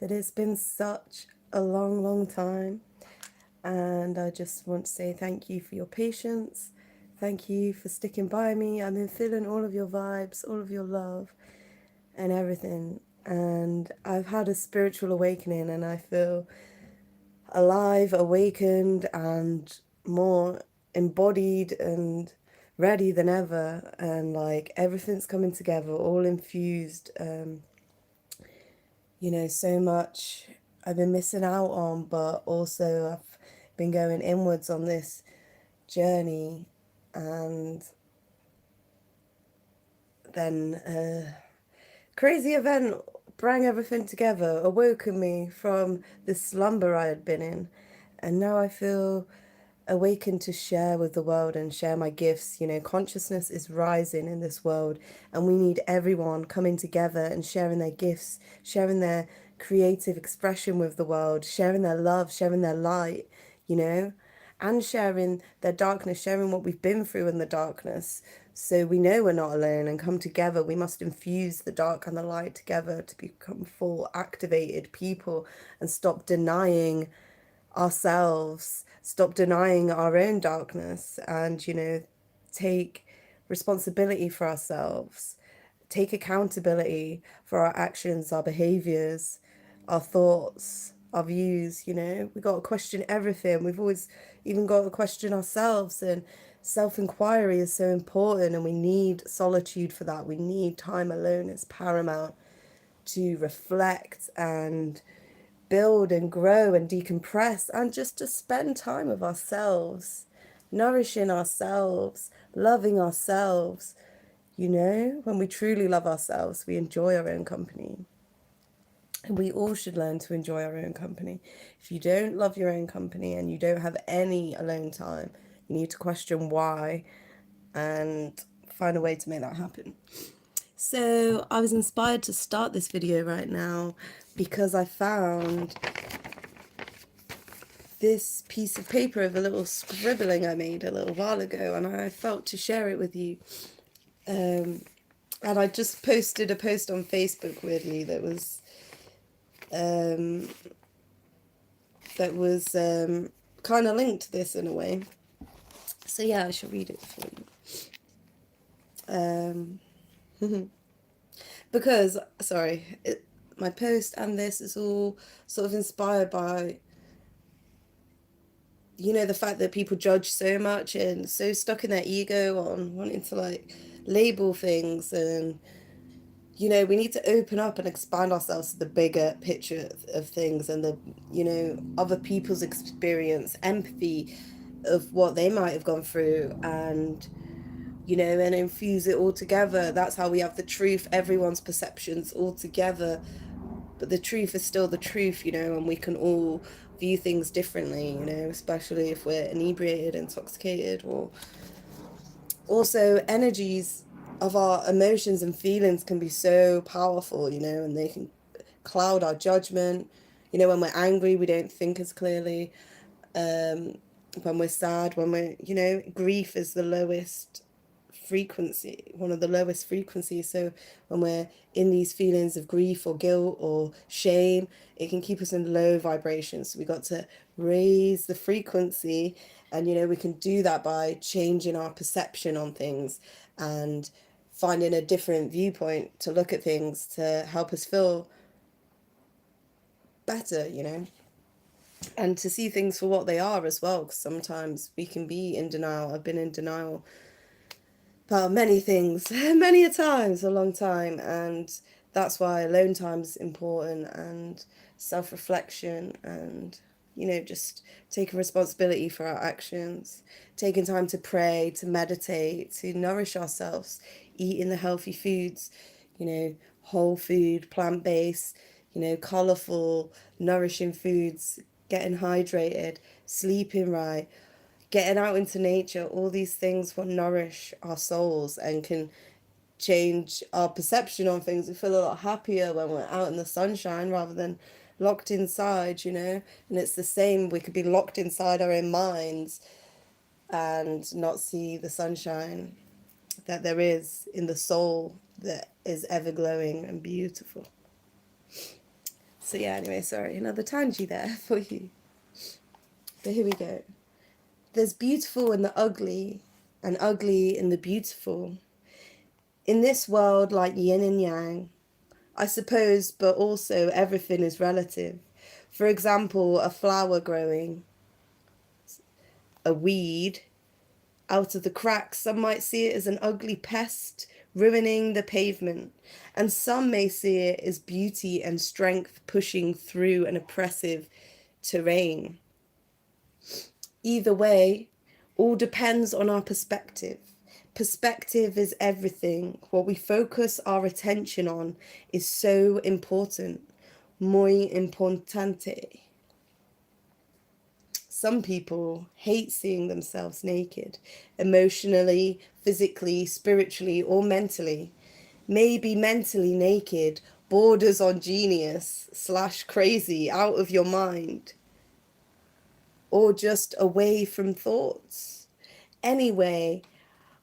that it's been such a long, long time. And I just want to say thank you for your patience. Thank you for sticking by me. I've been feeling all of your vibes, all of your love, and everything. And I've had a spiritual awakening, and I feel alive, awakened, and more embodied and ready than ever. And like everything's coming together, all infused. So much I've been missing out on, but also I've been going inwards on this journey. And then a crazy event brought everything together, awoken me from the slumber I had been in. And now I feel awakened to share with the world and share my gifts. Consciousness is rising in this world, and we need everyone coming together and sharing their gifts, sharing their creative expression with the world, sharing their love, sharing their light, you know, and sharing their darkness, sharing what we've been through in the darkness. So we know we're not alone and come together. We must infuse the dark and the light together to become full, activated people and stop denying ourselves, stop denying our own darkness, and, take responsibility for ourselves, take accountability for our actions, our behaviors, our thoughts, our views. We got to question everything. We've always even got to question ourselves, and self-inquiry is so important, and we need solitude for that. We need time alone. It's paramount to reflect and build and grow and decompress, and just to spend time with ourselves, nourishing ourselves, loving ourselves. When we truly love ourselves, we enjoy our own company. And we all should learn to enjoy our own company. If you don't love your own company and you don't have any alone time, you need to question why and find a way to make that happen. So I was inspired to start this video right now because I found this piece of paper of a little scribbling I made a little while ago, and I felt to share it with you. And I just posted a post on Facebook, weirdly, that was kind of linked to this in a way. So yeah, I shall read it for you. Because, sorry, my post and this is all sort of inspired by the fact that people judge so much and so stuck in their ego on wanting to like label things. And we need to open up and expand ourselves to the bigger picture of things, and the other people's experience, empathy of what they might have gone through, and and infuse it all together. That's how we have the truth, everyone's perceptions all together. But the truth is still the truth, and we can all view things differently, especially if we're inebriated, intoxicated, or also energies of our emotions and feelings can be so powerful, and they can cloud our judgment. When we're angry, we don't think as clearly. When we're sad, when grief is the lowest frequency, one of the lowest frequencies. So when we're in these feelings of grief or guilt or shame, it can keep us in low vibrations. So we got to raise the frequency, and we can do that by changing our perception on things and finding a different viewpoint to look at things to help us feel better, and to see things for what they are as well, because sometimes we can be in denial. I've been in denial about many things, many a times, a long time, and that's why alone time is important, and self-reflection, and just taking responsibility for our actions, taking time to pray, to meditate, to nourish ourselves, eating the healthy foods, whole food, plant-based, colourful, nourishing foods, getting hydrated, sleeping right, getting out into nature. All these things will nourish our souls and can change our perception on things. We feel a lot happier when we're out in the sunshine rather than locked inside, and it's the same. We could be locked inside our own minds and not see the sunshine that there is in the soul that is ever glowing and beautiful. So yeah, anyway, sorry, another tangy there for you. But here we go. There's beautiful in the ugly, and ugly in the beautiful. In this world, like yin and yang, I suppose, but also everything is relative. For example, a flower growing, a weed, out of the cracks, some might see it as an ugly pest ruining the pavement, and some may see it as beauty and strength pushing through an oppressive terrain. Either way, all depends on our perspective. Perspective is everything. What we focus our attention on is so important. Muy importante. Some people hate seeing themselves naked, emotionally, physically, spiritually, or mentally. Maybe mentally naked borders on genius / crazy, out of your mind, or just away from thoughts. Anyway,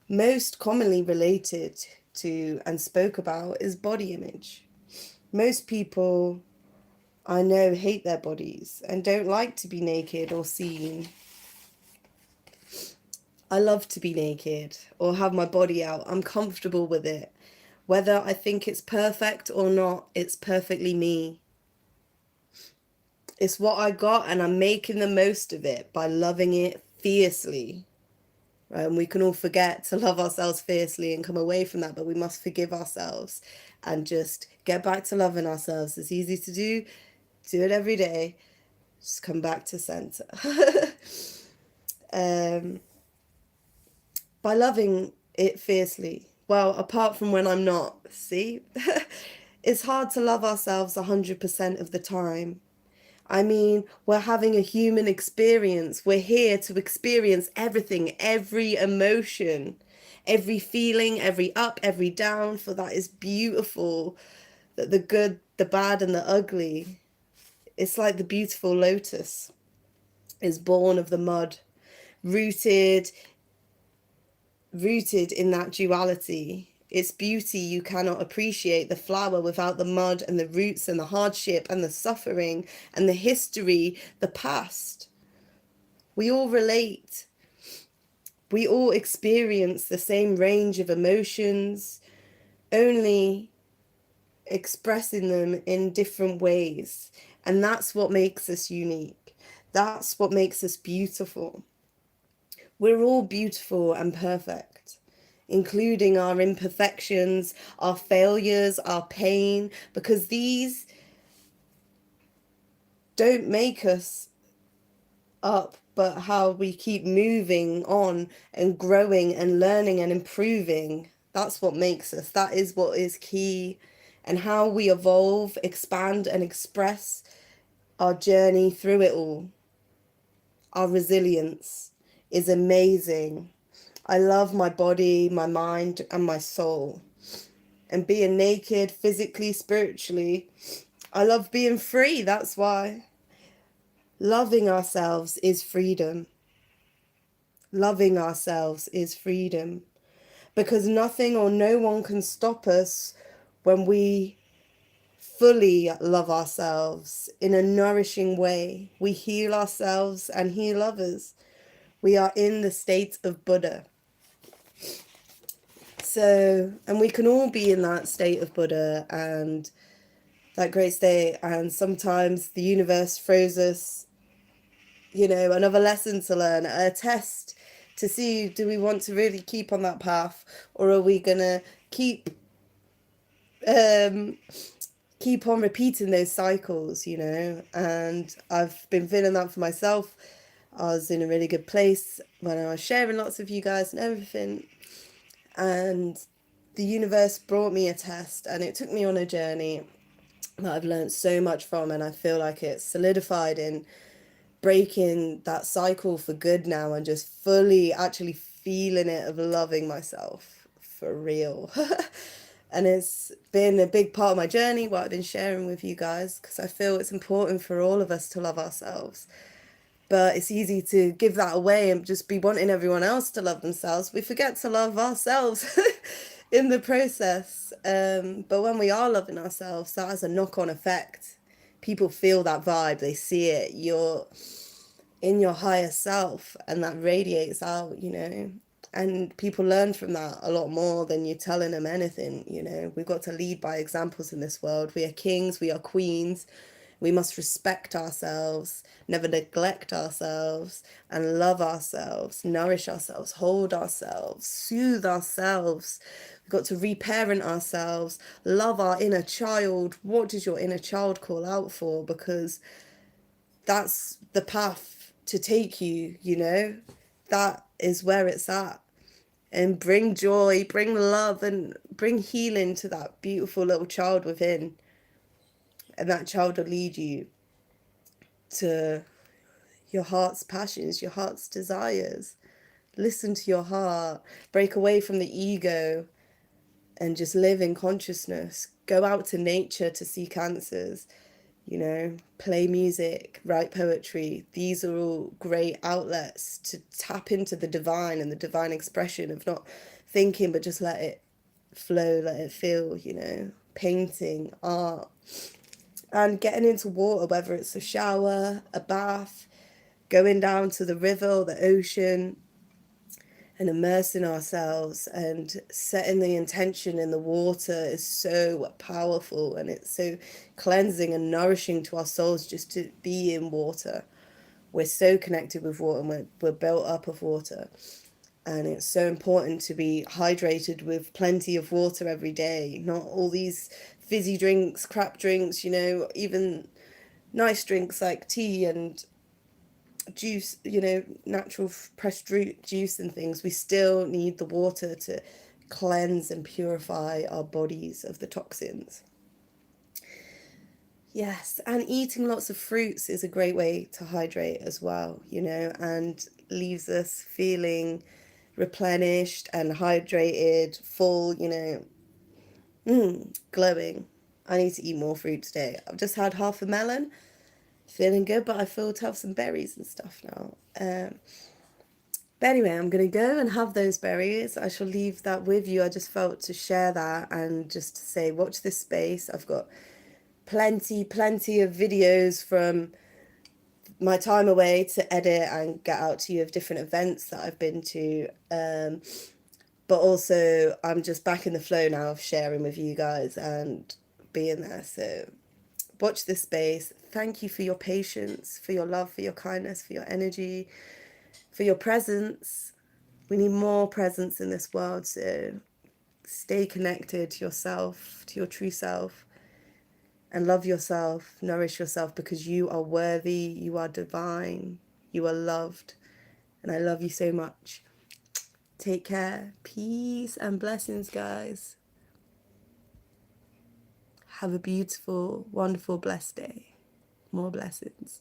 most commonly related to and spoke about is body image. Most people I know hate their bodies and don't like to be naked or seen. I love to be naked or have my body out. I'm comfortable with it. Whether I think it's perfect or not, it's perfectly me. It's what I got, and I'm making the most of it by loving it fiercely. Right? And we can all forget to love ourselves fiercely and come away from that, but we must forgive ourselves and just get back to loving ourselves. It's easy to do it every day. Just come back to center. By loving it fiercely. Well, apart from when I'm not, see? It's hard to love ourselves 100% of the time. I mean, we're having a human experience. We're here to experience everything, every emotion, every feeling, every up, every down, for that is beautiful. That the good, the bad, and the ugly. It's like the beautiful lotus is born of the mud, rooted in that duality. Its beauty you cannot appreciate, the flower without the mud and the roots and the hardship and the suffering and the history, the past. We all relate. We all experience the same range of emotions, only expressing them in different ways. And that's what makes us unique. That's what makes us beautiful. We're all beautiful and perfect, including our imperfections, our failures, our pain, because these don't make us up, but how we keep moving on and growing and learning and improving. That's what makes us. That is what is key. And how we evolve, expand, and express our journey through it all. Our resilience is amazing. I love my body, my mind, and my soul. And being naked, physically, spiritually, I love being free. That's why. Loving ourselves is freedom. Loving ourselves is freedom. Because nothing or no one can stop us when we fully love ourselves in a nourishing way. We heal ourselves and heal others. We are in the state of Buddha. So, and we can all be in that state of Buddha and that great state. And sometimes the universe throws us, another lesson to learn, a test to see, do we want to really keep on that path, or are we going to keep on repeating those cycles, And I've been feeling that for myself. I was in a really good place when I was sharing lots of you guys and everything. And the universe brought me a test, and it took me on a journey that I've learned so much from, and I feel like it's solidified in breaking that cycle for good now and just fully actually feeling it of loving myself for real. And it's been a big part of my journey, what I've been sharing with you guys, because I feel it's important for all of us to love ourselves. But it's easy to give that away and just be wanting everyone else to love themselves. We forget to love ourselves in the process. But when we are loving ourselves, that has a knock-on effect. people feel that vibe, they see it. You're in your higher self, and that radiates out, you know. And people learn from that a lot more than you're telling them anything, you know. We've got to lead by examples in this world. We are kings, we are queens. We must respect ourselves, never neglect ourselves, and love ourselves, nourish ourselves, hold ourselves, soothe ourselves. We've got to reparent ourselves, love our inner child. What does your inner child call out for? Because that's the path to take you, you know? That is where it's at. And bring joy, bring love, and bring healing to that beautiful little child within. And that child will lead you to your heart's passions, your heart's desires. Listen to your heart, break away from the ego, and just live in consciousness. Go out to nature to seek answers, you know, play music, write poetry. These are all great outlets to tap into the divine and the divine expression of not thinking, but just let it flow, let it feel, you know, painting, art, and getting into water, whether it's a shower, a bath, going down to the river or the ocean, and immersing ourselves and setting the intention in the water is so powerful, and it's so cleansing and nourishing to our souls just to be in water. We're so connected with water, and we're built up of water. And it's so important to be hydrated with plenty of water every day, not all these fizzy drinks, crap drinks, you know, even nice drinks like tea and juice, you know, natural pressed fruit juice and things. We still need the water to cleanse and purify our bodies of the toxins. Yes, and eating lots of fruits is a great way to hydrate as well, you know, and leaves us feeling replenished and hydrated, full, you know, glowing. I need to eat more fruit today. I've just had half a melon, feeling good, but I feel to have some berries and stuff now. But anyway, I'm going to go and have those berries. I shall leave that with you. I just felt to share that and just to say, watch this space. I've got plenty of videos from my time away to edit and get out to you of different events that I've been to. But also, I'm just back in the flow now of sharing with you guys and being there. So watch this space. Thank you for your patience, for your love, for your kindness, for your energy, for your presence. We need more presence in this world, so stay connected to yourself, to your true self, and love yourself, nourish yourself, because you are worthy, you are divine, you are loved, and I love you so much. Take care. Peace and blessings, guys. Have a beautiful, wonderful, blessed day. More blessings.